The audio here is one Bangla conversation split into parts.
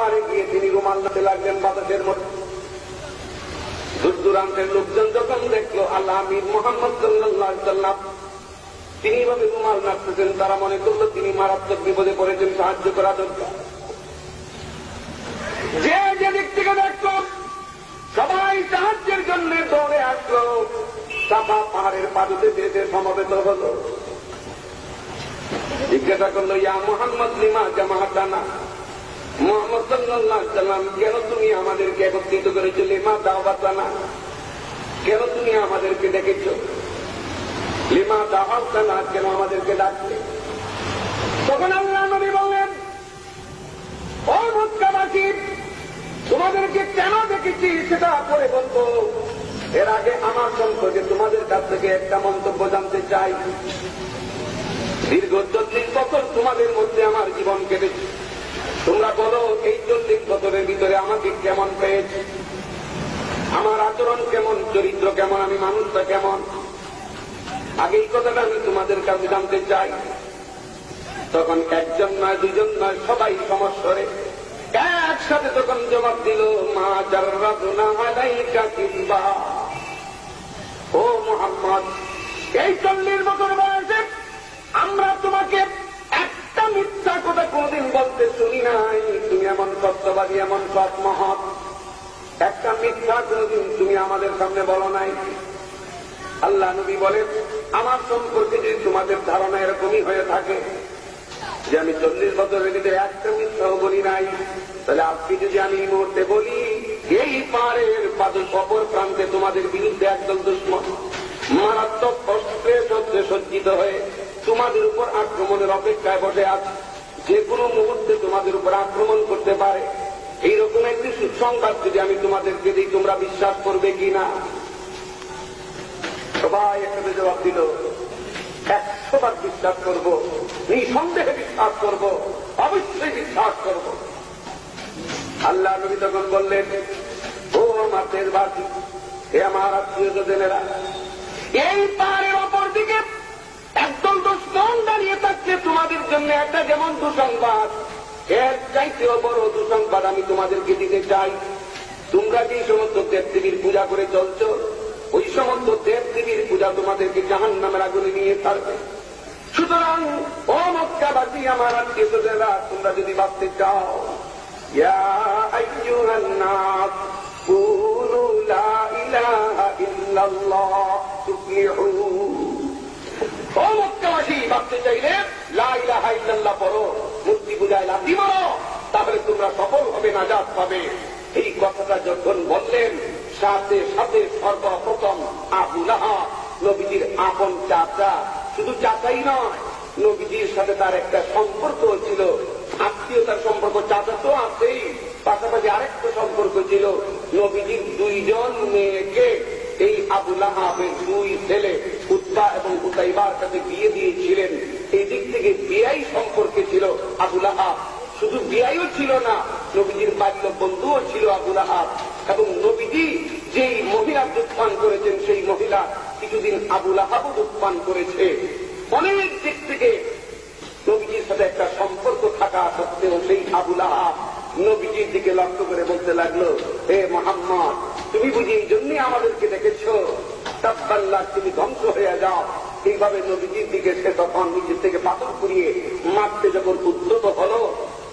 পারে গিয়ে তিনি রুমাল নাড়তে লাগলেন বাতাসের মধ্যে। দূর দূরান্তের লোকজন যখন দেখলো আল্লাহ আমির মুহাম্মদ সাল্লাল্লাহু আলাইহি ওয়াসাল্লাম তিনি এভাবে রুমাল নাড়তেছেন, তারা মনে করলো তিনি মারাত্মক বিপদে পড়েছেন, সাহায্য করা দরকার। যে যেদিক থেকে দেখলো সবাই সাহায্যের জন্য দৌড়ে আসলো, সাফা পাহাড়ের পাদুতে যেতে সমবেত হলো। জিজ্ঞাসা করলো, ইয়া মুহাম্মদ লিমা জামাআতানা, মুহাম্মদ সাল্লাল্লাহু আলাইহি ওয়াসাল্লাম কেন তুমি আমাদেরকে একত্রিত করেছো? লিমা দাওয়াতানা, কেন তুমি আমাদেরকে ডেকেছো? লিমা দাওয়াতানা, কেন আমাদেরকে ডাকলে? তখন আল্লাহ নবী বললেন, ও মক্কাবাসী, তোমাদেরকে কেন ডেকেছি সেটা পরে বলবো, এর আগে আমার সম্পর্কে তোমাদের কাছ থেকে একটা মন্তব্য জানতে চাই। দীর্ঘ 40 বছর তোমাদের মধ্যে আমার জীবন কেটেছে, তোমরা বলো এই 40 বছরের ভিতরে আমাকে কেমন পেয়েছে, আমার আচরণ কেমন, চরিত্র কেমন, আমি মানুষটা কেমন, আগে এই কথাটা আমি তোমাদের কাছে জানতে চাই। তখন একজন নয়, দুজন নয়, সবাই সমস্বরে একসাথে তখন জবাব দিল, মা জাররাতুনা আলাইকা কিযবা, ও মুহাম্মদ, এই 40 বছর বয়সে আমরা তোমাকে একটা মিথ্যা কথা কোনদিন বলতে শুনি নাই। তুমি এমন সত্যবাদী, এমন সৎ মহৎ, একটা মিথ্যা কোনদিন তুমি আমাদের সামনে বলো নাই। আল্লাহ নবী বলেন, আমার সম্পর্কে যদি তোমাদের ধারণা এরকমই হয়ে থাকে যে আমি 40 বছরের ভিতরে একটা মিথ্যাও বলি নাই, তাহলে আজকে যদি আমি এই মুহূর্তে বলি এই পাহাড়ের অপর প্রান্তে তোমাদের বিরুদ্ধে একদল দুশমন মারাত্মক অস্ত্রে শস্ত্রে সজ্জিত হয়ে তোমাদের উপর আক্রমণের অপেক্ষায় বসে আছে, যে কোনো মুহূর্তে তোমাদের উপর আক্রমণ করতে পারে, এইরকম একটি সুসংবাদ যদি আমি তোমাদেরকে দিই, তোমরা বিশ্বাস করবে কি না? সবাই একসাথে জবাব দিল, 100 বার বিশ্বাস করবো, নিঃসন্দেহে বিশ্বাস করবো, অবশ্যই বিশ্বাস করবো। আল্লাহ নবী তখন বললেন, ও আমার দেশবাসী, হে আমার আত্মীয় স্বজনেরা, এই পাহাড়ের অপর দিকে একদল দুশমন দাঁড়িয়ে থাকছে তোমাদের জন্য একটা যেমন দুঃসংবাদ, এর চাইতেও বড় দুঃসংবাদ আমি তোমাদেরকে দিতে চাই। তোমরা যে সমস্ত দেবদেবীর পূজা করে চলছ, ওই সমস্ত দেবদেবীর পূজা তোমাদেরকে জাহান্নামের আগুনে নিয়ে ছাড়বে। সুতরাং ও মক্কাবাসী, আমার আত্মীয় স্বজনেরা, তোমরা যদি ভাবতে চাও, ইয়া আইয়ুহান নাস কুলু লা ইলাহা ইল্লাল্লাহ তুফলিহু, ও মক্কাবাসী, ভাবতে চাইলে লা ইলাহা ইল্লাল্লাহ পড়ো, মূর্তি পূজায় লাথি মারো, তাহলে তোমরা সফল হবে, নাজাত পাবে। এই কথাটা যখন বললেন, সাথে সাথে সর্বপ্রথম আবু লাহাব, নবীজির আপন চাচা, শুধু চাচাই নয়, নবীজির সাথে তার একটা সম্পর্ক ছিল, আত্মীয়তার সম্পর্ক, চাচা তো আছেই, পাশাপাশি আরেকটা সম্পর্ক ছিল। নবীজির 2 জন মেয়েকে এই আবু লাহাবের 2 ছেলে উতবা এবং উতাইবার কাছে বিয়ে দিয়েছিলেন। এই দিক থেকে বিয়াই সম্পর্কে ছিল আবু লাহাব। শুধু বিয়াইও ছিল না, নবীজির বাল্য বন্ধুও ছিল আবু লাহাব। এবং নবীজি যেই মহিলা দুধ পান করেছেন, সেই মহিলা কিছুদিন আবু লাহাবও দুধ পান করেছে। অনেক দিক থেকে নবীজির সাথে একটা সম্পর্ক থাকা সত্ত্বেও সেই আবু লাহাব নবীজির দিকে লক্ষ্য করে বলতে লাগলো, হে মুহাম্মদ, তুমি বুঝি এই জন্যই আমাদেরকে দেখেছ? তাব্বাল্লাহ, তুমি ধ্বংস হয়ে যাও। এইভাবে নবীজির দিকে সে তখন নিজের থেকে পাথর করিয়ে মারতে যখন উদ্যত হলো,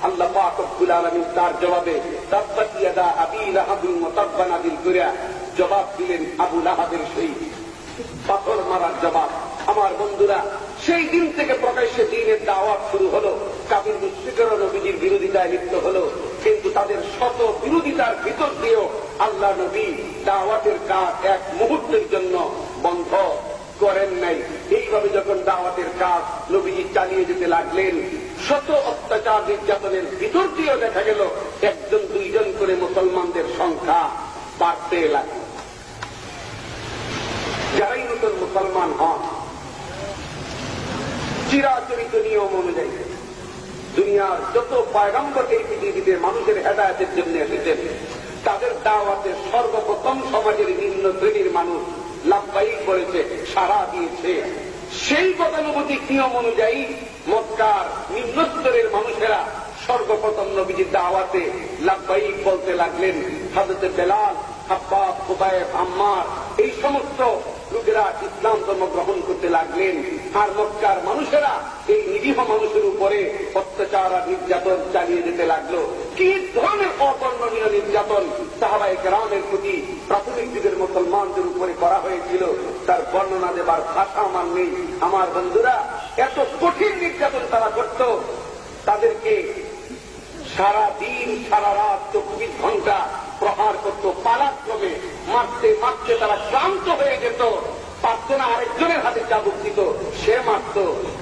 আল্লাহ পাক রব্বুল আলামিন তার জবাবে তাব্বাত ইয়াদা আবি লাহাবিন ওয়া তাব্বা নাযিল করে জবাব দিলেন আবু লাহাবের সেই পাথর মারার জবাব। আমার বন্ধুরা, সেই দিন থেকে প্রকাশ্যে দ্বীনের দাওয়াত শুরু হলো। কাফির মুশরিকরা নবীজির বিরোধিতায় লিপ্ত হলো, কিন্তু তাদের শত বিরোধিতার ভিতর দিয়েও আল্লাহ নবী দাওয়াতের কাজ এক মুহূর্তের জন্য বন্ধ করেন নাই। এইভাবে যখন দাওয়াতের কাজ নবীজি চালিয়ে যেতে লাগলেন, শত অত্যাচার নির্যাতনের ভিতর দিয়েও দেখা গেল 1-2 জন করে মুসলমানদের সংখ্যা বাড়তে লাগল। যারাই নতুন মুসলমান হন, চিরাচরিত নিয়ম অনুযায়ী দুনিয়ার যত পয়গম্বর এই পৃথিবীতে মানুষের হেদায়েতের জন্য এসেছেন, তাদের দাওয়াতে সর্বপ্রথম সমাজের নিম্ন শ্রেণীর মানুষ লাব্বাইক বলেছে, সাড়া দিয়েছে। সেই গতানুগতিক নিয়ম অনুযায়ী মক্কার নিম্ন স্তরের মানুষেরা সর্বপ্রথম নবীজির দাওয়াতে লাব্বাইক বলতে লাগলেন। হযরত বেলাল, খাব্বাব, খুবাইব, আম্মার এই সমস্ত লোকেরা ইসলাম ধর্ম গ্রহণ করতে লাগলেন। আর মক্কার মানুষেরা এই নিরীহ মানুষের উপরে অত্যাচার আর নির্যাতন চালিয়ে যেতে লাগলো। কি ধরনের অবর্ণনীয় নির্যাতন সাহাবায়ে কেরামের প্রতি প্রাথমিক যুগের মুসলমানদের উপরে করা হয়েছিল, তার বর্ণনা দেবার ভাষা আমার নেই। আমার বন্ধুরা, এত কঠিন নির্যাতন তারা করত, তাদেরকে সারা দিন সারা রাত 24 ঘন্টা প্রহার করত, পালাক্রমে মারতে মারতে তারা ক্লান্ত হয়ে যেত, পারত না, আরেকজনের হাতে চাবুক দিত, সে মারত।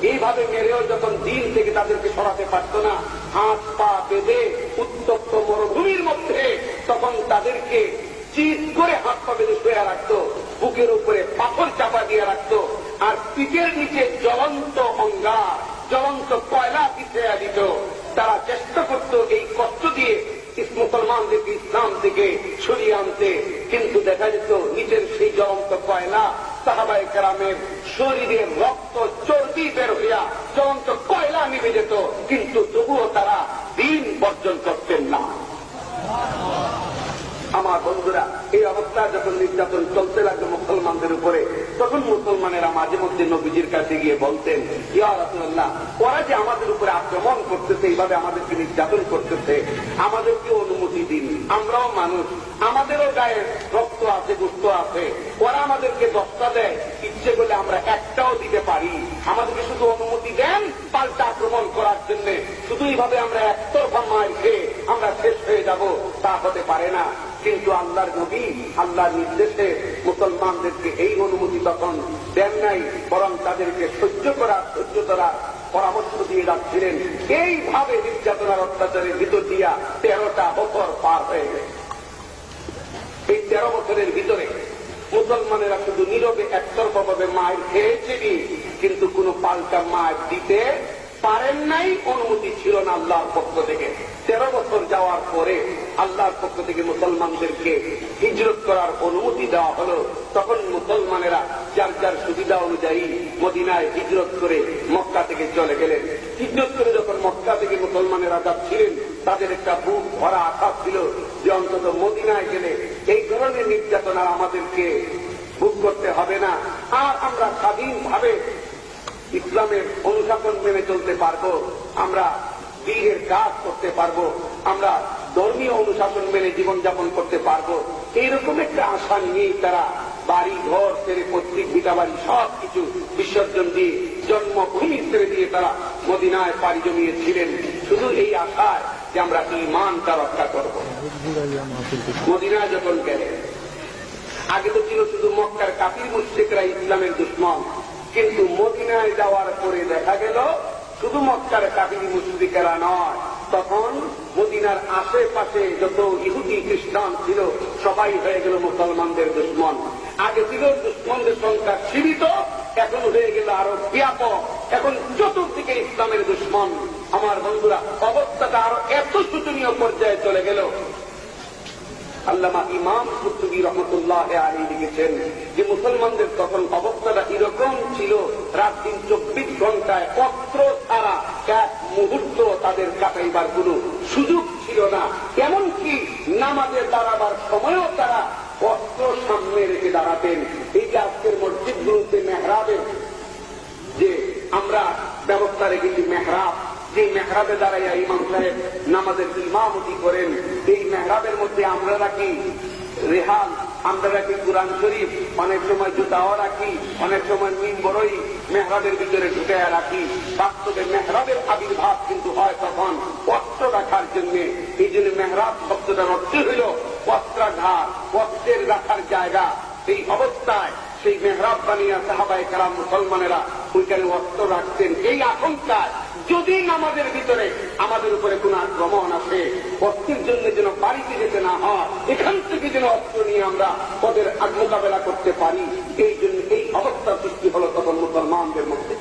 এইভাবে মেরেও যখন দিন থেকে তাদেরকে সরাতে পারত না, হাত পা বেঁধে উত্তপ্ত মরুভূমির মধ্যে তখন তাদেরকে চিৎ করে হাত পা বেঁধে শুয়ে রাখত, বুকের উপরে পাথর চাপা দিয়ে রাখত, আর পিঠের নিচে জ্বলন্ত অঙ্গার, জ্বলন্ত কয়লা পিছিয়ে দিত। তারা চেষ্টা করত এই কষ্ট দিয়ে মুসলমানদেরকে ইসলাম থেকে সরিয়ে আনতে, কিন্তু দেখা যেত নিচের সেই জ্বলন্ত কয়লা সাহাবায়ে কেরামের শরীরের রক্ত চর্বি বের হইয়া জ্বলন্ত কয়লা নিভে যেত, কিন্তু তবুও তারা দিন বর্জন করতেন না। আমার বন্ধুরা, এই অবস্থা যখন নির্যাতন চলতে লাগলো মুসলমানদের উপরে, তখন মুসলমানেরা মাঝে মধ্যে নবীজির কাছে গিয়ে বলতেন, ইয়া রাসূলুল্লাহ, ওরা যে আমাদের উপরে আক্রমণ করতেছে, এইভাবে আমাদেরকে নির্যাতন করতেছে, আমাদেরকে অনুমতি দিন, আমরাও মানুষ, আমাদেরও গায়ে রক্ত আছে, গুস্ত আছে, ওরা আমাদেরকে 10টা দেয়, ইচ্ছে করলে আমরা একটাও দিতে পারি, আমাদেরকে শুধু অনুমতি দেন পাল্টা আক্রমণ করার জন্য। শুধু এইভাবে আমরা একতরফা মার খেয়ে আমরা শেষ হয়ে যাব, তা হতে পারে না। কিন্তু আল্লাহর নবী আল্লাহর নির্দেশে মুসলমানদেরকে এই অনুমতি তখন দেন নাই, বরং তাদেরকে সহ্য করার পরামর্শ দিয়ে যাচ্ছিলেন। এইভাবে নির্যাতনার অত্যাচারের ভিতর দিয়া 13টা বছর পার হয়ে গেছে। এই 13 বছরের ভিতরে মুসলমানেরা শুধু নীরবে একতরফাভাবে মায়ের খেয়েছেনই, কিন্তু কোন পাল্টা মায়ের দিতে পারেন নাই, অনুমতি ছিল না আল্লাহর পক্ষ থেকে। 13 বছর যাওয়ার পরে আল্লাহর পক্ষ থেকে মুসলমানদেরকে হিজরত করার অনুমতি দেওয়া হলো। তখন মুসলমানেরা যার যার সুবিধা অনুযায়ী মদিনায় হিজরত করে মক্কা থেকে চলে গেলেন। হিজরত করে যখন মক্কা থেকে মুসলমানেরা যাচ্ছিলেন, তাদের একটা বুক ভরা আশা ছিল যে অন্তত মদিনায় গেলে এই ধরনের নির্যাতন আর আমাদেরকে ভোগ করতে হবে না, আর আমরা স্বাধীনভাবে ইসলামের অনুশাসন মেনে চলতে পারবো, আমরা দিনের কাজ করতে পারবো, আমরা ধর্মীয় অনুশাসন মেনে জীবনযাপন করতে পারবো। এইরকম একটা আশা নিয়েই তারা বাড়ি ঘর ছেড়ে, পৈতৃক ভিটা বাড়ি সবকিছু বিসর্জন দিয়ে, জন্মভূমি ছেড়ে দিয়ে তারা মদিনায় পাড়ি জমিয়েছিলেন, শুধু এই আশায় যে আমরা ঈমানটা রক্ষা করব। মদিনায় যখন গেলেন, আগে তো ছিল শুধু মক্কার কাফির মুশরিকরা ইসলামের দুশমন, কিন্তু মদিনায় যাওয়ার পরে দেখা গেল শুধু মক্কার কাফির মুশরিকেরা নয়, তখন মদিনার আশেপাশে যত ইহুদি খ্রিস্টান ছিল সবাই হয়ে গেল মুসলমানদের দুশমন। আগে ছিল দুশমনদের সংখ্যা সীমিত, এখন হয়ে গেল আরো ব্যাপক, এখন চতুর্দিকে ইসলামের দুশমন। আমার বন্ধুরা, অবস্থাটা আরো এত শোচনীয় পর্যায়ে চলে গেল। আল্লামা ইমাম কুতুবী রহমতুল্লাহ আলাইহি লিখেছেন যে মুসলমানদের তখন অবস্থাটা এরকম ছিল, রাত দিন 24 ঘন্টায় অস্ত্র ছাড়া এক মুহূর্ত তাদের কাটাইবার কোন সুযোগ ছিল না। এমনকি নামাজে দাঁড়াবার সময়ও তারা অস্ত্র সামনে রেখে দাঁড়াতেন। এই যে আজকের মসজিদগুলোতে মেহরাবের যে আমরা ব্যবস্থা রেখেছি, মেহরাব, যে মেহরাবে দাঁড়াইয়া ইমাম সাহেব নামাজের ইমামতি করেন, এই মেহরাবের মধ্যে আমরা রাখি রেহাল, আমরা রাখি কুরআন শরীফ, অনেক সময় জুতাও রাখি, অনেক সময় মিম্বরই মেহরাবের ভিতরে ঢুকাইয়া রাখি। বাস্তবে মেহরাবের আবির্ভাব কিন্তু হয় তখন অস্ত্র রাখার জন্য। এই জন্য মেহরাব শব্দটার অর্থ হইল বস্ত্রাঘাত, বস্ত্রের রাখার জায়গা। এই অবস্থায় সেই মেহরাব বানিয়া সাহাবায়ে কেরাম মুসলমানেরা ওইখানে অস্ত্র রাখতেন, এই আশঙ্কায় যদি নামাজের ভিতরে আমাদের উপরে কোন আক্রমণ আসে, অস্ত্রের জন্য যেন বাড়িতে যেতে না হয়, এখান থেকে যেন অস্ত্র নিয়ে আমরা ওদের মোকাবেলা করতে পারি। এই জন্য এই অবস্থার সৃষ্টি হল তখন মুসলমানদের মধ্যে।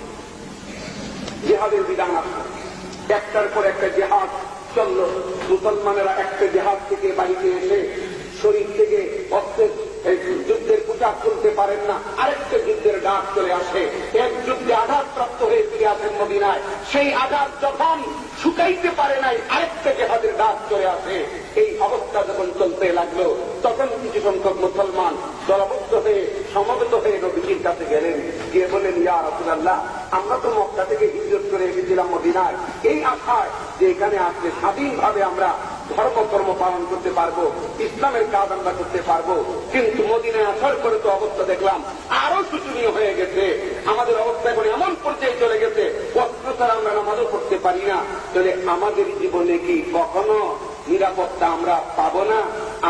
জেহাদের বিধান আসলো, একটার পর একটা জেহাদ চলল। মুসলমানেরা একটা জেহাদ থেকে বাড়িতে এসে শরীর থেকে অস্ত্রের যুদ্ধের পোশাক খুলতে পারেন না, আরেকটা যুদ্ধের ডাক চলে আসে। এক যুদ্ধে আঘাতপ্রাপ্ত হয়ে ফিরে আসেন মদিনায়, সেই আঘাত যখন শুকাইতে পারে নাই, আরেকটা জেহাদের ডাক চলে আসে। এই অবস্থা যখন চলতে লাগলো, তখন কিছু সংখ্যক মুসলমান দলবদ্ধ হয়ে সমবেত হয়ে নবীজির কাছে গেলেন, গিয়ে বলেন, ইয়া রাসূলুল্লাহ, আমরা তো মক্কা থেকে হিজরত করে এসেছিলাম মদিনায় এই আশায় যে এখানে আসলে স্বাধীনভাবে আমরা ধর্মকর্ম পালন করতে পারবো, ইসলামের কাজ আমরা করতে পারবো, কিন্তু মদিনায় আসার পরে তো অবস্থা দেখলাম আরো শোচনীয় হয়ে গেছে। আমাদের অবস্থা এখন এমন পর্যায়ে চলে গেছে, অস্ত্র ছাড়া আমরা নামাজও পড়তে পারি না। তাহলে আমাদের জীবনে কি কখনো নিরাপত্তা আমরা পাবো না?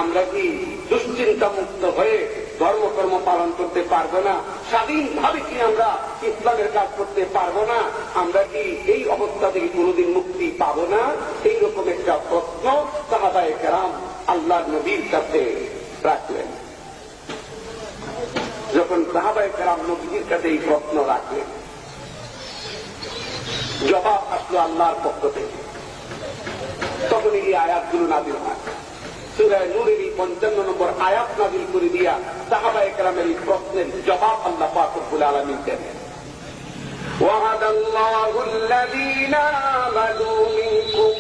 আমরা কি দুশ্চিন্তা মুক্ত হয়ে ধর্মকর্ম পালন করতে পারবো না? স্বাধীনভাবে কি আমরা ইসলামের কাজ করতে পারবো না? আমরা কি এই অবস্থা থেকে কোনোদিন মুক্তি পাবো না? এইরকম একটা প্রশ্ন সাহাবায়ে কেরাম আল্লাহর নবীর কাছে রাখলেন। যখন সাহাবায়ে কেরাম নবীর কাছে এই প্রশ্ন রাখলেন, জবাব আসলো আল্লাহর পক্ষ থেকে। তখন এই আয়াতগুলো নাযিল হয়। সূরা নূরের 55 নম্বর আয়াত নাযিল করে দিয়া সাহাবায়ে কেরামের এই প্রশ্নের জবাব আল্লাহ পাক রব্বুল আলামিন দেন। وعد الله الذين آمنوا منكم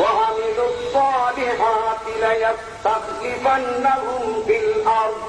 وعملوا الصالحات ليستخلفنهم في الأرض